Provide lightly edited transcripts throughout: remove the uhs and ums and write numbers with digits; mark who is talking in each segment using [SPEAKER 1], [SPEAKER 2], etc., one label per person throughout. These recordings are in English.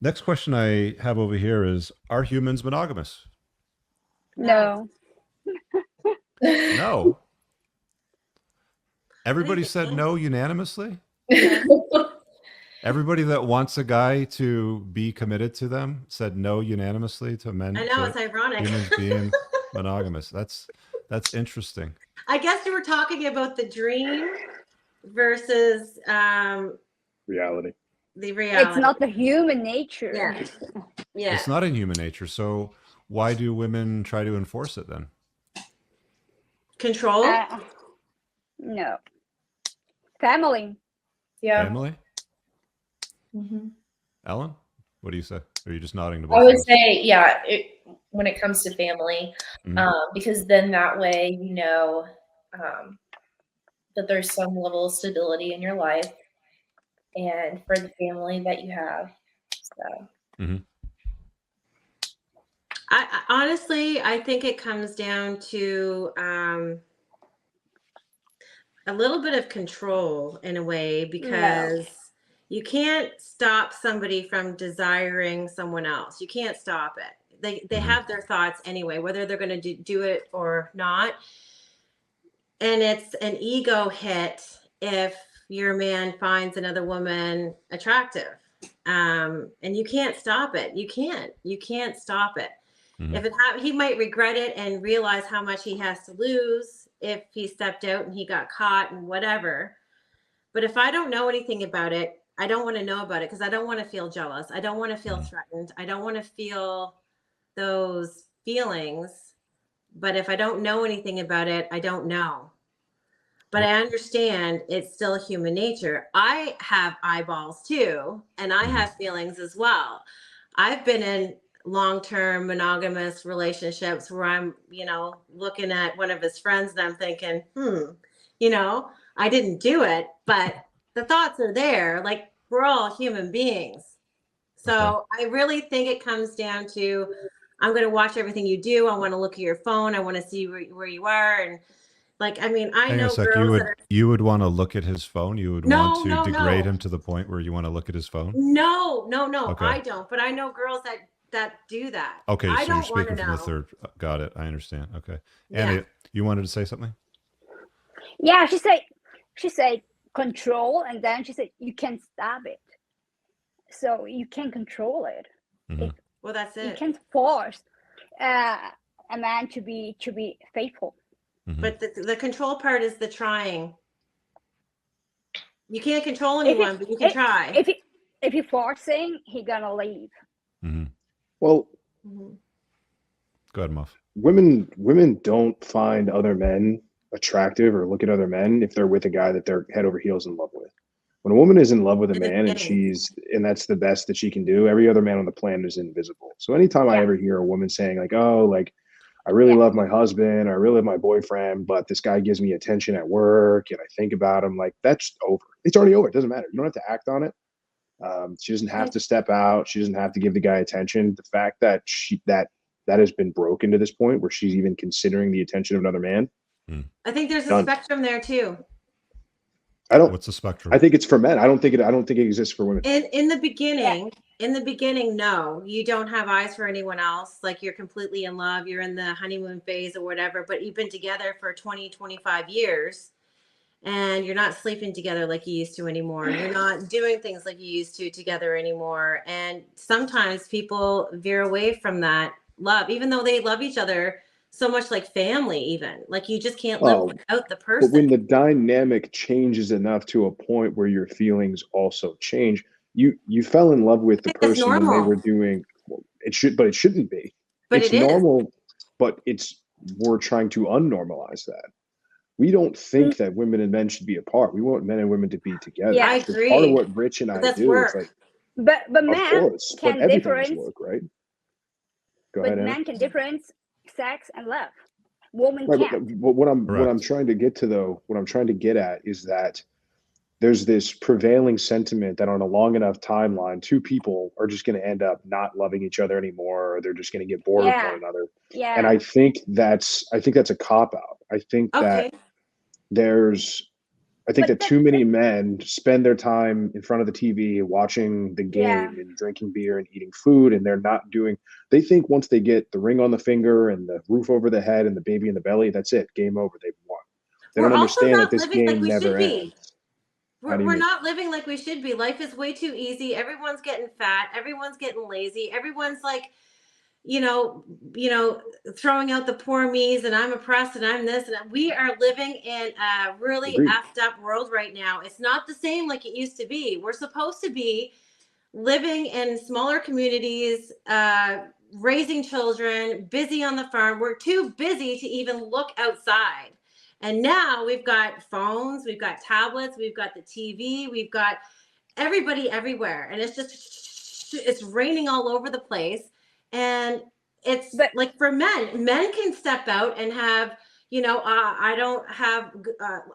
[SPEAKER 1] Next question I have over here is, are humans monogamous?
[SPEAKER 2] No.
[SPEAKER 1] No.
[SPEAKER 3] I think
[SPEAKER 1] Everybody
[SPEAKER 3] it
[SPEAKER 1] said
[SPEAKER 3] can.
[SPEAKER 1] no unanimously?
[SPEAKER 2] Yes.
[SPEAKER 1] Everybody that wants a guy to be committed to them said no unanimously to
[SPEAKER 3] I
[SPEAKER 1] men,
[SPEAKER 3] know,
[SPEAKER 1] to
[SPEAKER 3] it's ironic.
[SPEAKER 1] humans being monogamous. That's interesting.
[SPEAKER 3] I guess you were talking about the dream versus
[SPEAKER 4] Reality.
[SPEAKER 3] the
[SPEAKER 2] It's
[SPEAKER 3] reality.
[SPEAKER 2] not the human nature.
[SPEAKER 3] Yeah. Yeah.
[SPEAKER 1] It's not in human nature. So why do women try to enforce it then?
[SPEAKER 3] Control?
[SPEAKER 2] No. Family.
[SPEAKER 5] Yeah.
[SPEAKER 1] Family?
[SPEAKER 5] Mhm.
[SPEAKER 1] Ellen? What do you say? Or are you just nodding to
[SPEAKER 5] I
[SPEAKER 1] both of
[SPEAKER 5] would
[SPEAKER 1] us?
[SPEAKER 5] say, yeah, when it comes to family,
[SPEAKER 1] Mhm.
[SPEAKER 5] because then that way you know that there's some level of stability in your life and for the family that you have. So
[SPEAKER 1] Mhm.
[SPEAKER 3] I honestly, I think it comes down to a little bit of control in a way,
[SPEAKER 2] No.
[SPEAKER 3] because you can't stop somebody from desiring someone else. You can't stop it. They
[SPEAKER 1] Mhm.
[SPEAKER 3] have their thoughts anyway, whether they're going to do it or not. And it's an ego hit if your man finds another woman attractive. And you can't stop it. You can't stop it.
[SPEAKER 1] Mhm.
[SPEAKER 3] If he might regret it and realize how much he has to lose if he stepped out and he got caught and whatever. But if I don't know anything about it, I don't want to know about it because I don't want to feel jealous. I don't want to feel threatened. I don't want to feel those feelings. But if I don't know anything about it, I don't know. But I understand it's still human nature. I have eyeballs too, and I have feelings as well. I've been in long-term monogamous relationships where I'm, looking at one of his friends and I'm thinking, I didn't do it, but the thoughts are there. Like, we're all human beings. So I really think it comes down to, I'm going to watch everything you do. I want to look at your phone. I want to see where you are. And like, I mean, I
[SPEAKER 1] Hang on a
[SPEAKER 3] know
[SPEAKER 1] sec.
[SPEAKER 3] girls that are,
[SPEAKER 1] You would want to look at his phone? You would want
[SPEAKER 3] no,
[SPEAKER 1] to
[SPEAKER 3] no,
[SPEAKER 1] degrade
[SPEAKER 3] no,
[SPEAKER 1] him to the point where you want to look at his phone?
[SPEAKER 3] no,
[SPEAKER 1] Okay.
[SPEAKER 3] I don't. But I know girls that do that.
[SPEAKER 1] Okay,
[SPEAKER 3] I
[SPEAKER 1] so you're
[SPEAKER 3] don't want to
[SPEAKER 1] speaking from the
[SPEAKER 3] know.
[SPEAKER 1] third. Got it. I understand. Okay.
[SPEAKER 3] Yeah.
[SPEAKER 1] Annie, you wanted to say something?
[SPEAKER 2] Yeah, she said control, and then she said you can stop it. So you can control it.
[SPEAKER 1] Mhm.
[SPEAKER 3] Well, that's
[SPEAKER 2] You
[SPEAKER 3] it.
[SPEAKER 2] can't force a man to be faithful.
[SPEAKER 1] Mhm.
[SPEAKER 3] But the control part is the trying. You can't control
[SPEAKER 2] If
[SPEAKER 3] anyone, but you can try.
[SPEAKER 2] if you forcing, he gonna leave.
[SPEAKER 1] Mhm.
[SPEAKER 4] Well,
[SPEAKER 3] Mhm.
[SPEAKER 1] Go ahead, Muff.
[SPEAKER 4] women don't find other men attractive or look at other men if they're with a guy that they're head over heels in love with. When a woman is in love with a
[SPEAKER 3] In the
[SPEAKER 4] man
[SPEAKER 3] beginning.
[SPEAKER 4] and that's the best that she can do, every other man on the planet is invisible. So anytime I
[SPEAKER 2] Yeah.
[SPEAKER 4] ever hear a woman saying like, "Oh, like I really love my husband, or I really love my boyfriend, but this guy gives me attention at work and I think about him," like that's over. It's already over. It doesn't matter. You don't have to act on it. She doesn't have to step out. She doesn't have to give the guy attention. The fact that that has been broken to this point where she's even considering the attention of another man,
[SPEAKER 3] I think there's a
[SPEAKER 4] done.
[SPEAKER 3] spectrum there too.
[SPEAKER 1] What's the spectrum?
[SPEAKER 4] I think it's for men. I don't think it exists for women.
[SPEAKER 3] In the beginning, no, you don't have eyes for anyone else. Like, you're completely in love. You're in the honeymoon phase or whatever, but you've been together for 20, 25 years and you're not sleeping together like you used to anymore. You're not doing things like you used to together anymore. And sometimes people veer away from that love, even though they love each other so much, like family, even. Like, you just can't live
[SPEAKER 4] Oh,
[SPEAKER 3] without the
[SPEAKER 4] but
[SPEAKER 3] person.
[SPEAKER 4] when the dynamic changes enough to a point where your feelings also change, you fell in love with the
[SPEAKER 3] It's
[SPEAKER 4] person when they were
[SPEAKER 3] normal,
[SPEAKER 4] doing but it shouldn't be.
[SPEAKER 3] but
[SPEAKER 4] It's
[SPEAKER 3] it is.
[SPEAKER 4] normal, but we're trying to unnormalize that. We don't think that women and men should be apart. We want men and women to be together.
[SPEAKER 2] Yeah.
[SPEAKER 3] I
[SPEAKER 4] It's part of
[SPEAKER 3] agree,
[SPEAKER 4] what Rich and
[SPEAKER 3] but
[SPEAKER 4] I
[SPEAKER 3] that's
[SPEAKER 4] do. It's like,
[SPEAKER 3] work.
[SPEAKER 2] But
[SPEAKER 4] of
[SPEAKER 2] man
[SPEAKER 4] course, but
[SPEAKER 2] can
[SPEAKER 4] everything is
[SPEAKER 2] difference.
[SPEAKER 4] work, right? Go
[SPEAKER 2] But
[SPEAKER 4] ahead, Anna.
[SPEAKER 2] man can difference sex and love. Woman
[SPEAKER 4] Right, but
[SPEAKER 2] can't.
[SPEAKER 4] what I'm
[SPEAKER 1] Correct.
[SPEAKER 4] trying to get to though, what I'm trying to get at is that there's this prevailing sentiment that on a long enough timeline, two people are just going to end up not loving each other anymore, or they're just going to get bored of one
[SPEAKER 2] Yeah.
[SPEAKER 4] another. And
[SPEAKER 2] Yeah.
[SPEAKER 4] I think that's a cop out. I think that
[SPEAKER 3] Okay.
[SPEAKER 4] there's I think
[SPEAKER 2] But
[SPEAKER 4] that too many men spend their time in front of the TV watching the
[SPEAKER 2] yeah,
[SPEAKER 4] game and drinking beer and eating food, and they're not doing. They think once they get the ring on the finger and the roof over the head and the baby in the belly, that's it, game over, they've won. They
[SPEAKER 3] We're
[SPEAKER 4] don't
[SPEAKER 3] also
[SPEAKER 4] understand that
[SPEAKER 3] not
[SPEAKER 4] this
[SPEAKER 3] living like
[SPEAKER 4] game
[SPEAKER 3] we should
[SPEAKER 4] never
[SPEAKER 3] be.
[SPEAKER 4] ends. How do you
[SPEAKER 3] We're
[SPEAKER 4] mean?
[SPEAKER 3] not living like we should be. Life is way too easy. Everyone's getting fat. Everyone's getting lazy. Everyone's like, you know, throwing out the poor me's and I'm oppressed and I'm this and we are living in a really
[SPEAKER 4] Agreed.
[SPEAKER 3] effed up world right now. It's not the same like it used to be. We're supposed to be living in smaller communities, raising children, busy on the farm. We're too busy to even look outside. And now we've got phones, we've got tablets, we've got the TV, we've got everybody everywhere. And it's raining all over the place. And it's
[SPEAKER 2] but
[SPEAKER 3] like for men can step out and have, I don't have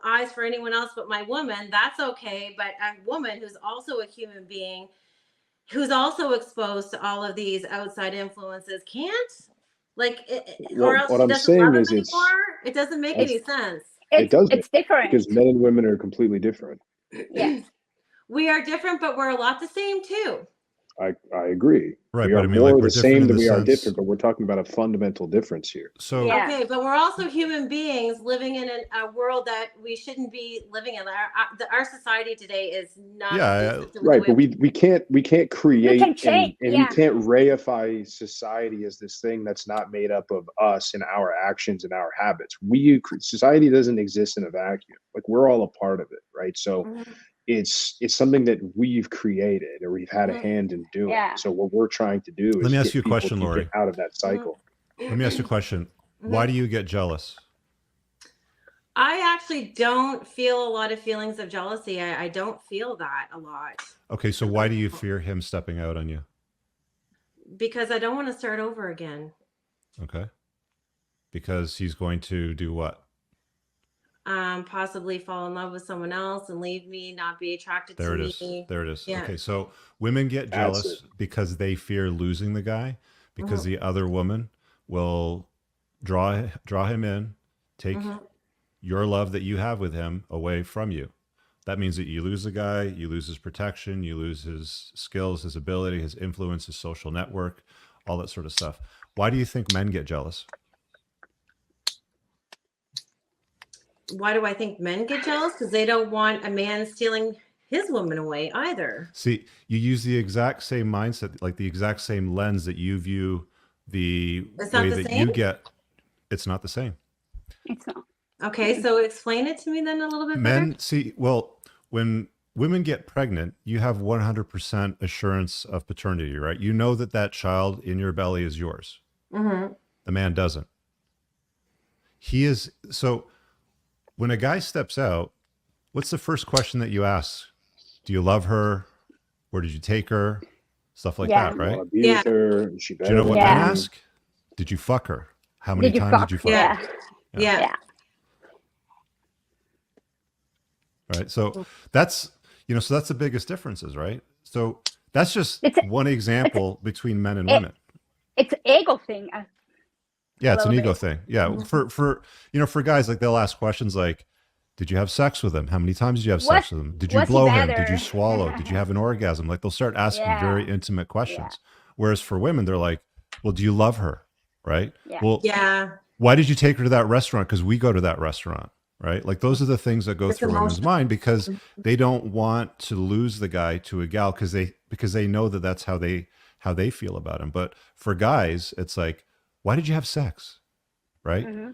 [SPEAKER 3] eyes for anyone else but my woman. That's okay. But a woman who's also a human being, who's also exposed to all of these outside influences, can't, like, or
[SPEAKER 4] Well,
[SPEAKER 3] else
[SPEAKER 4] what
[SPEAKER 3] she
[SPEAKER 4] I'm
[SPEAKER 3] doesn't love
[SPEAKER 4] saying
[SPEAKER 3] him
[SPEAKER 4] is
[SPEAKER 3] anymore. It doesn't make any sense.
[SPEAKER 4] it does make
[SPEAKER 2] it's different.
[SPEAKER 4] because men and women are completely different.
[SPEAKER 2] Yeah.
[SPEAKER 3] We are different, but we're a lot the same too.
[SPEAKER 4] I agree.
[SPEAKER 1] Right,
[SPEAKER 4] We
[SPEAKER 1] but
[SPEAKER 4] are
[SPEAKER 1] I mean,
[SPEAKER 4] more
[SPEAKER 1] like, we're
[SPEAKER 4] the
[SPEAKER 1] different
[SPEAKER 4] same
[SPEAKER 1] in
[SPEAKER 4] than
[SPEAKER 1] the
[SPEAKER 4] we are
[SPEAKER 1] sense.
[SPEAKER 4] different, but we're talking about a fundamental difference here.
[SPEAKER 1] So
[SPEAKER 2] Yeah.
[SPEAKER 3] Okay, but we're also human beings living in a world that we shouldn't be living in. Our society today is not
[SPEAKER 1] Yeah,
[SPEAKER 3] conducive to the
[SPEAKER 4] Right,
[SPEAKER 3] way
[SPEAKER 4] but we can't create
[SPEAKER 2] can change,
[SPEAKER 4] and
[SPEAKER 2] yeah.
[SPEAKER 4] we can't reify society as this thing that's not made up of us and our actions and our habits. Society doesn't exist in a vacuum. Like we're all a part of it, right? So
[SPEAKER 3] Mhm.
[SPEAKER 4] it's something that we've created or we've had a hand in doing.
[SPEAKER 2] Yeah.
[SPEAKER 4] So what we're trying to do
[SPEAKER 1] let
[SPEAKER 4] is
[SPEAKER 1] me
[SPEAKER 4] get
[SPEAKER 1] ask you a
[SPEAKER 4] people
[SPEAKER 1] question,
[SPEAKER 4] to
[SPEAKER 1] Lori.
[SPEAKER 4] get out of that cycle.
[SPEAKER 1] Let me ask you a question. Why do you get jealous?
[SPEAKER 3] I actually don't feel a lot of feelings of jealousy. I don't feel that a lot.
[SPEAKER 1] Okay, so why do you fear him stepping out on you?
[SPEAKER 3] Because I don't want to start over again.
[SPEAKER 1] Okay. Because he's going to do what?
[SPEAKER 3] Possibly fall in love with someone else and leave me, not be attracted
[SPEAKER 1] There
[SPEAKER 3] to
[SPEAKER 1] it is.
[SPEAKER 3] me.
[SPEAKER 1] There it is.
[SPEAKER 3] Yeah.
[SPEAKER 1] Okay, so women get
[SPEAKER 4] That's
[SPEAKER 1] jealous because they fear losing the guy, because
[SPEAKER 3] Mhm.
[SPEAKER 1] the other woman will draw him in, take your love that you have with him away from you. That means that you lose the guy, you lose his protection, you lose his skills, his ability, his influence, his social network, all that sort of stuff. Why do you think men get jealous?
[SPEAKER 3] Why do I think men get jealous? Because they don't want a man stealing his woman away either.
[SPEAKER 1] See, you use the exact same mindset, like the exact same lens that you view the
[SPEAKER 3] It's not
[SPEAKER 1] way
[SPEAKER 3] the
[SPEAKER 1] that
[SPEAKER 3] same?
[SPEAKER 1] you get. It's not the same.
[SPEAKER 2] It's not.
[SPEAKER 3] Okay, so explain it to me then a little bit better.
[SPEAKER 1] Men see, well, when women get pregnant, you have 100% assurance of paternity, right? You know that that child in your belly is yours.
[SPEAKER 3] Mm-hmm.
[SPEAKER 1] The man doesn't. He is. So when a guy steps out, what's the first question that you ask? Do you love her? Where did you take her? Stuff like
[SPEAKER 2] Yeah.
[SPEAKER 1] that, right?
[SPEAKER 4] Want to be
[SPEAKER 3] Yeah.
[SPEAKER 4] with her? Is she
[SPEAKER 1] Do
[SPEAKER 4] better
[SPEAKER 1] you know what
[SPEAKER 4] than
[SPEAKER 1] men
[SPEAKER 2] Yeah.
[SPEAKER 4] me?
[SPEAKER 1] ask? Did you fuck her? How many
[SPEAKER 2] Did you
[SPEAKER 1] times
[SPEAKER 2] fuck?
[SPEAKER 1] did you fuck
[SPEAKER 3] Yeah.
[SPEAKER 1] her?
[SPEAKER 3] Yeah.
[SPEAKER 2] Yeah.
[SPEAKER 1] Right. So that's, so that's the biggest differences, right? So that's just
[SPEAKER 2] It's a-
[SPEAKER 1] one example between men and
[SPEAKER 2] it-
[SPEAKER 1] women.
[SPEAKER 2] It's an ego thing.
[SPEAKER 1] Yeah, it's an
[SPEAKER 2] little
[SPEAKER 1] ego
[SPEAKER 2] bit.
[SPEAKER 1] thing. Yeah. For guys, like they'll ask questions like, did you have sex with him? How many times did you have sex with him? Did you
[SPEAKER 2] was he
[SPEAKER 1] blow him? Did
[SPEAKER 2] better?
[SPEAKER 1] you swallow? Did you have an orgasm? Like they'll start asking
[SPEAKER 2] Yeah.
[SPEAKER 1] very intimate questions. Whereas for women, they're like, well, do you love her? Right.
[SPEAKER 2] Yeah.
[SPEAKER 1] Well,
[SPEAKER 3] Yeah.
[SPEAKER 1] why did you take her to that restaurant? Because we go to that restaurant. Right. Like those are the things that go
[SPEAKER 3] It's
[SPEAKER 1] through women's
[SPEAKER 3] emotional.
[SPEAKER 1] mind because they don't want to lose the guy to a gal because they know that that's how they feel about him. But for guys, it's like, why did you have sex? Right.
[SPEAKER 2] Mm-hmm.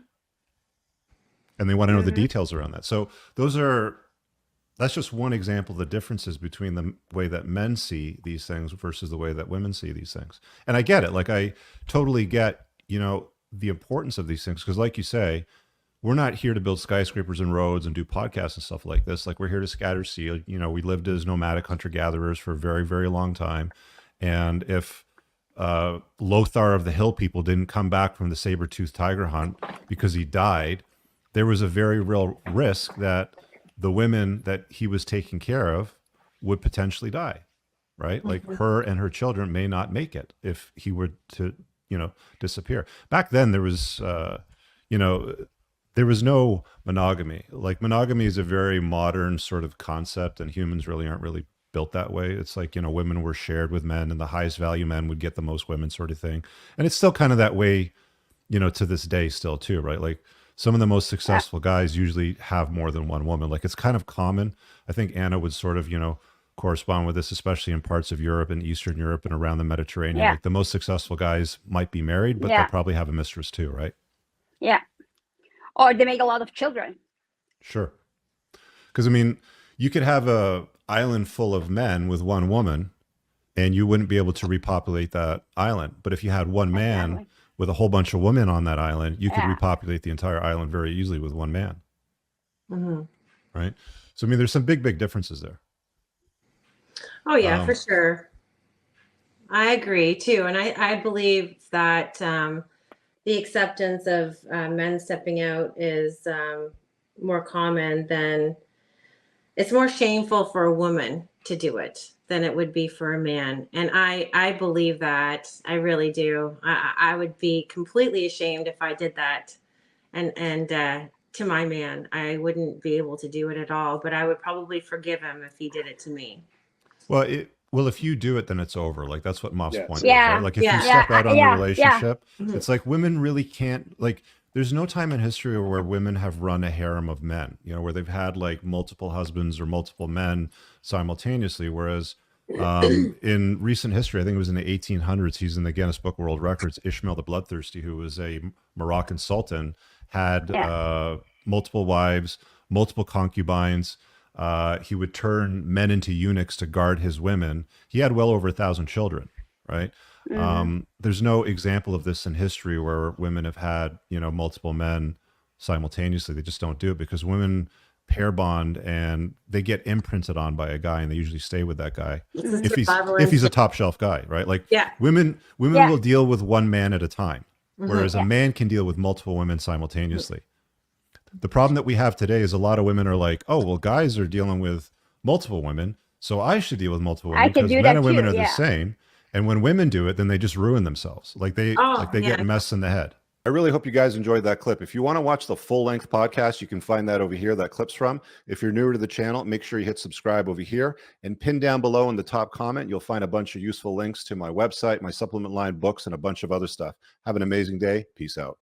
[SPEAKER 1] And they want to know the details around that. So that's just one example of the differences between the way that men see these things versus the way that women see these things. And I get it. Like I totally get, the importance of these things. Because like you say, we're not here to build skyscrapers and roads and do podcasts and stuff like this. Like we're here to scatter seed. We lived as nomadic hunter-gatherers for a very, very long time. And if Lothar of the Hill people didn't come back from the saber-toothed tiger hunt because he died, there was a very real risk that the women that he was taking care of would potentially die, right? Like her and her children may not make it if he were to, disappear. Back then there was, there there was no monogamy. Like monogamy is a very modern sort of concept, and humans really aren't really built that way. It's like, you know, women were shared with men, and the highest value men would get the most women, sort of thing. And it's still kind of that way, you know, to this day still too, right? Like some of the most successful guys usually have more than one woman. Like it's kind of common. I think Anna would sort of, you know, correspond with this, especially in parts of Europe and Eastern Europe and around the Mediterranean.
[SPEAKER 2] Yeah.
[SPEAKER 1] Like the most successful guys might be married, but
[SPEAKER 2] Yeah.
[SPEAKER 1] they'll probably have a mistress too, right?
[SPEAKER 2] Yeah. Or they make a lot of children.
[SPEAKER 1] Sure. Because I mean, you could have a island full of men with one woman, and you wouldn't be able to repopulate that island. But if you had one man
[SPEAKER 2] Exactly.
[SPEAKER 1] with a whole bunch of women on that island, you could
[SPEAKER 2] Yeah.
[SPEAKER 1] repopulate the entire island very easily with one man,
[SPEAKER 3] Mhm.
[SPEAKER 1] right? So I mean, there's some big differences there.
[SPEAKER 3] Oh yeah, for sure. I agree too, and I believe that the acceptance of men stepping out is more common than it's more shameful for a woman to do it than it would be for a man. And I believe that. I really do. I would be completely ashamed if I did that. And to my man, I wouldn't be able to do it at all, but I would probably forgive him if he did it to me.
[SPEAKER 1] Well, if you do it, then it's over. Like that's what Moff's
[SPEAKER 4] Yes.
[SPEAKER 1] point
[SPEAKER 2] Yeah.
[SPEAKER 1] was, right? Like if
[SPEAKER 3] Yeah.
[SPEAKER 1] you step out on
[SPEAKER 2] Yeah.
[SPEAKER 1] the relationship,
[SPEAKER 3] Mhm.
[SPEAKER 1] it's like women really can't like. There's no time in history where women have run a harem of men, you know, where they've had like multiple husbands or multiple men simultaneously. Whereas in recent history, I think it was in the 1800s, he's in the Guinness Book of World Records, Ishmael the Bloodthirsty, who was a Moroccan sultan, had multiple wives, multiple concubines. He would turn men into eunuchs to guard his women. He had well over 1,000 children, right? There's no example of this in history where women have had, you know, multiple men simultaneously. They just don't do it because women pair bond and they get imprinted on by a guy, and they usually stay with that guy
[SPEAKER 3] It's a
[SPEAKER 1] if
[SPEAKER 3] survival
[SPEAKER 1] he's a
[SPEAKER 3] instinct.
[SPEAKER 1] top shelf guy, right? Like
[SPEAKER 3] Yeah.
[SPEAKER 1] women
[SPEAKER 2] Yeah.
[SPEAKER 1] will deal with one man at a time, whereas
[SPEAKER 2] Yeah.
[SPEAKER 1] a man can deal with multiple women simultaneously. The problem that we have today is a lot of women are like, oh, well, guys are dealing with multiple women, so I should deal with multiple
[SPEAKER 2] I
[SPEAKER 1] women
[SPEAKER 2] can
[SPEAKER 1] because
[SPEAKER 2] do
[SPEAKER 1] men
[SPEAKER 2] that
[SPEAKER 1] and women
[SPEAKER 2] too,
[SPEAKER 1] are the
[SPEAKER 2] yeah.
[SPEAKER 1] same. And when women do it, then they just ruin themselves. Like they
[SPEAKER 3] Yeah.
[SPEAKER 1] get mess in the head. I really hope you guys enjoyed that clip. If you want to watch the full-length podcast, you can find that over here, that clip's from. If you're newer to the channel, make sure you hit subscribe over here and pin down below in the top comment. You'll find a bunch of useful links to my website, my supplement line, books, and a bunch of other stuff. Have an amazing day. Peace out.